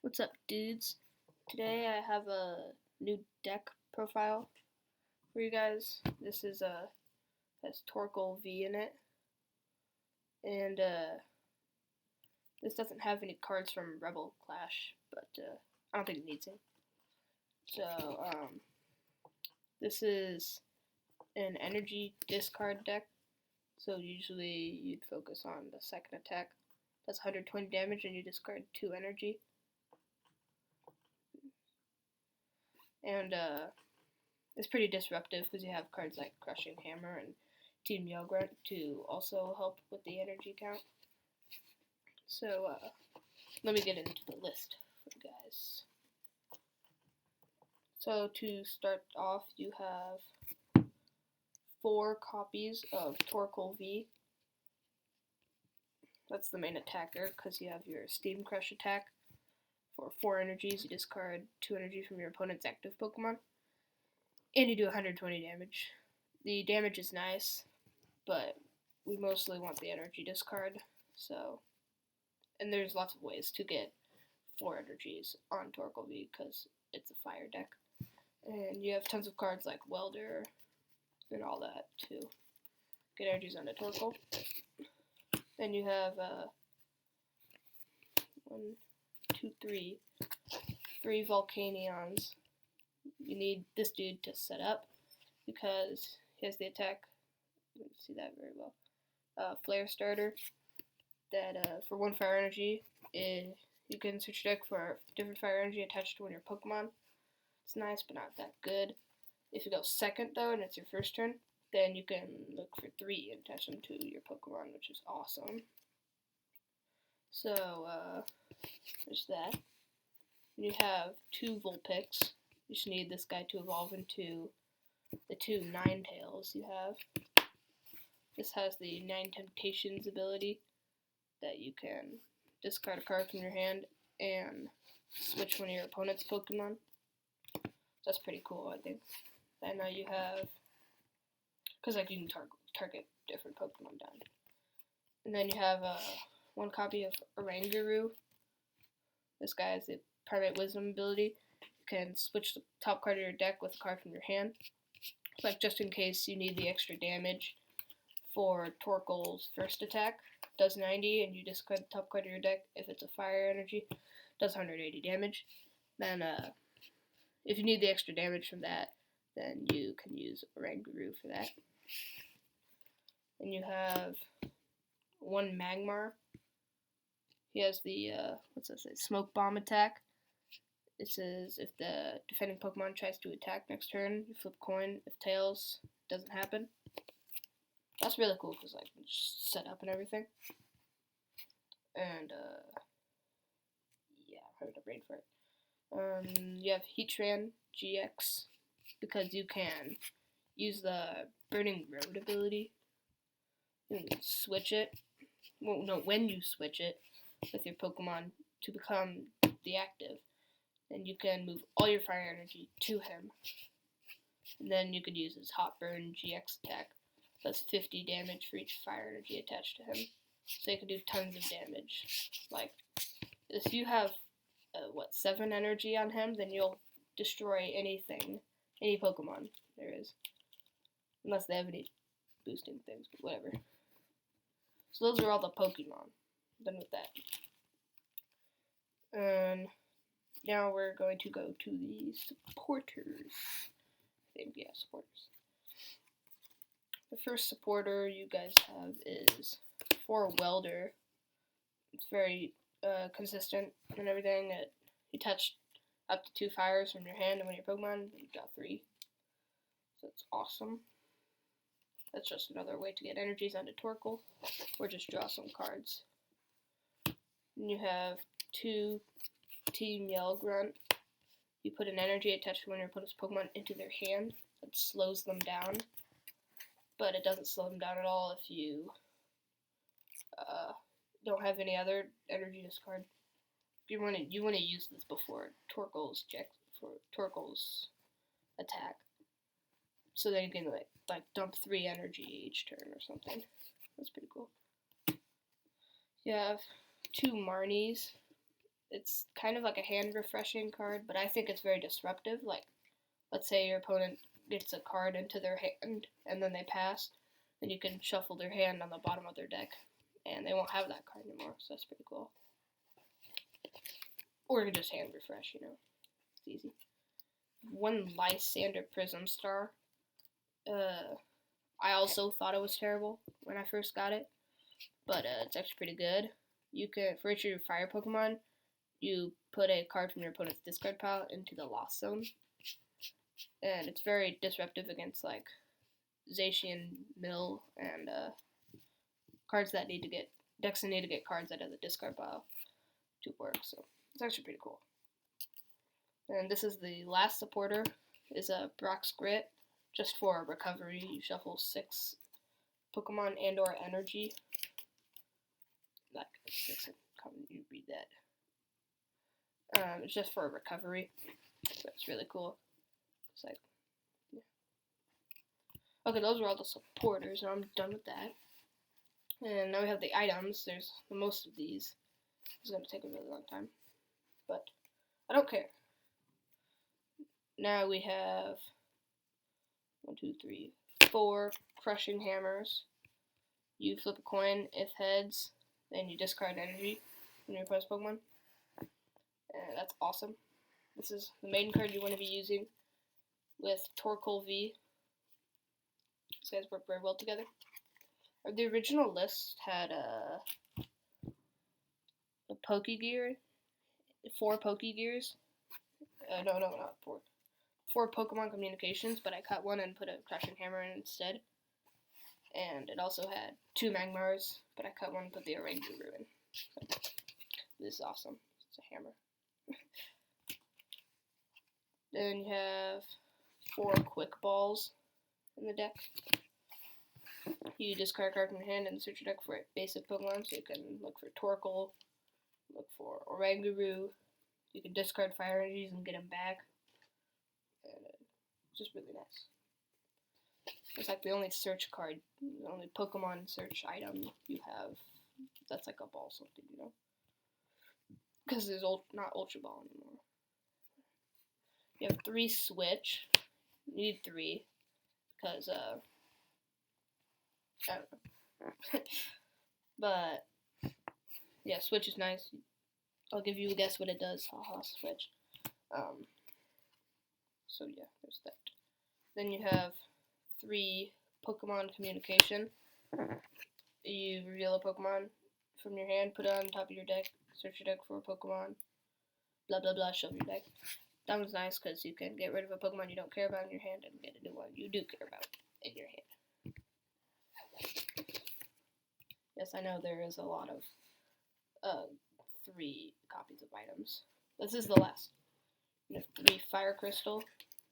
What's up, dudes? Today I have a new deck profile for you guys. This is has torkoal V in it, and this doesn't have any cards from Rebel Clash, but I don't think it needs it. So this is an energy discard deck. So usually you'd focus on the second attack. That's 120 damage, and you discard 2 energy. And it's pretty disruptive because you have cards like Crushing Hammer and Team Yogurt to also help with the energy count. So let me get into the list for you guys. So to start off, you have 4 copies of torkoal V. That's the main attacker because you have your Steam Crush attack. For 4 energies, you discard 2 energy from your opponent's active Pokemon, and you do 120 damage. The damage is nice, but we mostly want the energy discard, so, and there's lots of ways to get 4 energies on torkoal V because it's a fire deck, and you have tons of cards like Welder and all that to get energies onto torkoal. Then you have 3 Volcanions. You need this dude to set up because he has the attack. You can see that very well. Flare Starter. That for 1 fire energy, you can search your deck for different fire energy attached to one of your Pokemon. It's nice, but not that good. If you go second though, and it's your first turn, then you can look for 3 and attach them to your Pokemon, which is awesome. So there's that. And you have 2 Vulpix. You just need this guy to evolve into the 2 Ninetales you have. This has the 9 Temptations ability that you can discard a card from your hand and switch one of your opponent's Pokemon. That's pretty cool, I think. And now you have, because like you can target different Pokemon down. And then you have 1 copy of Oranguru. This guy has the Private Wisdom ability. You can switch the top card of your deck with a card from your hand. Like just in case you need the extra damage for Torkoal's first attack. Does 90 and you discard the top card of your deck. If it's a fire energy, does 180 damage. Then if you need the extra damage from that, then you can use Oranguru for that. And you have 1 Magmar. He has the, Smoke Bomb attack. It says if the defending Pokemon tries to attack next turn, you flip coin. If tails, doesn't happen. That's really cool because like just set up and everything. And yeah, I'm having a brain for it. You have Heatran GX because you can use the Burning Road ability. You can switch it. Well, no, when you switch it with your Pokemon to become the active, then you can move all your fire energy to him. And then you could use his Hot Burn GX attack. That's 50 damage for each fire energy attached to him. So you can do tons of damage. Like, if you have, 7 energy on him, then you'll destroy anything, any Pokemon there is. Unless they have any boosting things, but whatever. So those are all the Pokemon. Done with that. And now we're going to go to the supporters. I think, yeah, supporters. The first supporter you guys have is for Welder. It's very consistent and everything. You touch up to 2 fires from your hand and one of your Pokemon, you got 3. So it's awesome. That's just another way to get energies onto Torkoal, or just draw some cards. And you have 2 Team Yell Grunt. You put an energy attached to one of your opponent's Pokemon into their hand. That slows them down. But it doesn't slow them down at all if you don't have any other energy discard. You want to use this before Torkoal's attack. So then you can like dump 3 energy each turn or something. That's pretty cool. You have 2 Marnies. It's kind of like a hand refreshing card, but I think it's very disruptive. Like, let's say your opponent gets a card into their hand and then they pass, then you can shuffle their hand on the bottom of their deck, and they won't have that card anymore. So that's pretty cool. Or you can just hand refresh, you know. It's easy. One Lysander Prism Star. I also thought it was terrible when I first got it, but it's actually pretty good. You can, for each of your fire Pokemon, you put a card from your opponent's discard pile into the Lost Zone, and it's very disruptive against like Zacian Mill and cards that need to get decks that need to get cards out of the discard pile to work. So it's actually pretty cool. And this is the last supporter, is a Brock's Grit, just for recovery. You shuffle 6 Pokemon and or energy. Like 6, you read that. It's just for recovery. So it's really cool. It's like, yeah. Okay, those are all the supporters, and I'm done with that. And now we have the items. There's most of these. It's going to take a really long time, but I don't care. Now we have 1, 2, 3, 4 crushing hammers. You flip a coin. If heads, then you discard energy from your opponent's Pokemon. And that's awesome. This is the main card you want to be using with Torkoal V. These guys work very well together. The original list had a Pokegear, 4 Pokegears. No, not 4. 4 Pokemon communications, but I cut one and put a Crushing Hammer in instead. And it also had 2 Magmars, but I cut one and put the Oranguru in. So, this is awesome. It's a hammer. Then you have 4 Quick Balls in the deck. You discard a card from your hand and search your deck for a basic Pokemon, so you can look for Torkoal, look for Oranguru. You can discard Fire Energies and get them back. And it's just really nice. It's like the only search card, the only Pokemon search item you have that's like a ball something, you know? Because there's not Ultra Ball anymore. You have 3 Switch. You need 3 because I don't know. But yeah, Switch is nice. I'll give you a guess what it does. Haha, Switch. So yeah, there's that. Then you have 3 Pokemon communication. You reveal a Pokemon from your hand, put it on top of your deck, search your deck for a Pokemon, blah blah blah, shuffle your deck. That one's nice because you can get rid of a Pokemon you don't care about in your hand and get a new one you do care about in your hand. Yes, I know there is a lot of 3 copies of items. This is the last. You have 3 Fire Crystal,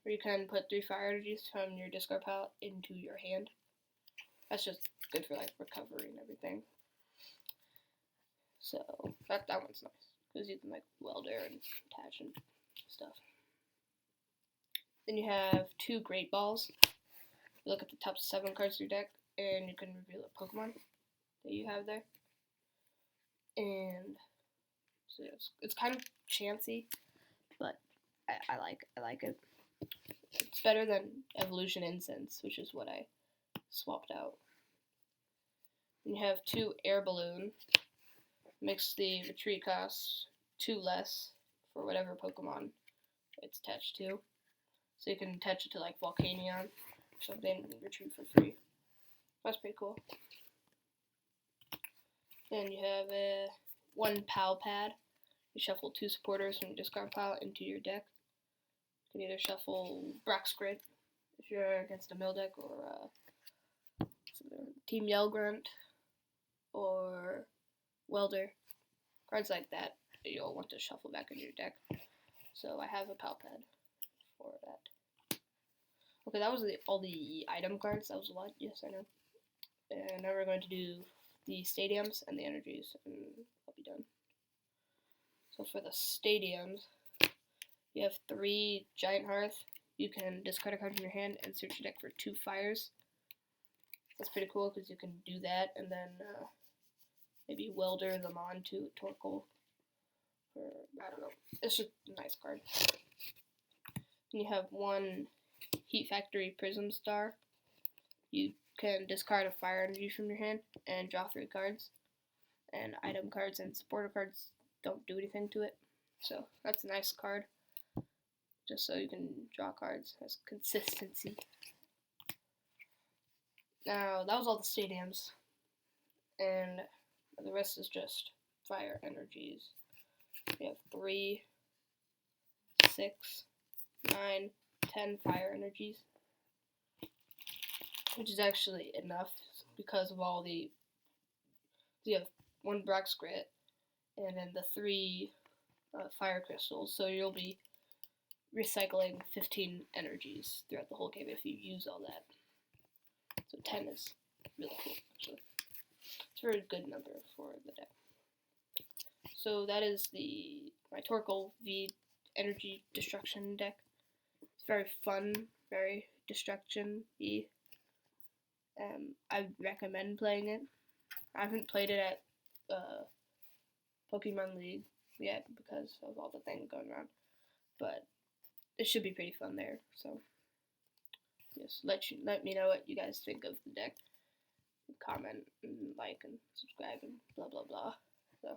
where you can put 3 Fire Energies from your discard pile into your hand. That's just good for like recovery and everything. So that one's nice because you can like weld air and attach and stuff. Then you have 2 Great Balls. You look at the top 7 cards of your deck, and you can reveal a Pokemon that you have there. And so it's kind of chancy, but I like it. It's better than Evolution Incense, which is what I swapped out. And you have 2 Air Balloon. Makes the retreat cost 2 less for whatever Pokemon it's attached to. So you can attach it to like Volcanion or something and retreat for free. That's pretty cool. Then you have 1 Pal Pad. You shuffle 2 supporters from your discard pile into your deck. You can either shuffle Brock's Grit if you're against a mill deck, or Team Yell Grunt, or Welder. Cards like that you'll want to shuffle back into your deck. So I have a Pal Pad for that. Okay, that was all the item cards. That was a lot, yes, I know. And now we're going to do the stadiums and the energies, and I'll be done. So for the stadiums, you have 3 Giant Hearth. You can discard a card from your hand and search your deck for 2 fires. That's pretty cool because you can do that, and then maybe Welder them on to Torkoal for It's just a nice card. And you have one Heat Factory Prism Star. You can discard a fire energy from your hand and draw 3 cards. And item cards and supporter cards don't do anything to it. So that's a nice card. Just so you can draw cards as consistency. Now, that was all the stadiums. And the rest is just fire energies. We have 3, 6, 9, 10 fire energies. Which is actually enough because of all the... You have 1 Brock's Grit and then the 3 fire crystals. So you'll be recycling 15 energies throughout the whole game if you use all that. So 10 is really cool, actually. It's a very good number for the deck. So that is my torkoal V energy destruction deck. It's very fun, very destruction-y. I recommend playing it. I haven't played it at Pokemon League yet because of all the things going around, but it should be pretty fun there. So just let me know what you guys think of the deck. Comment and like and subscribe and blah blah blah. So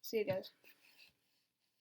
see you guys.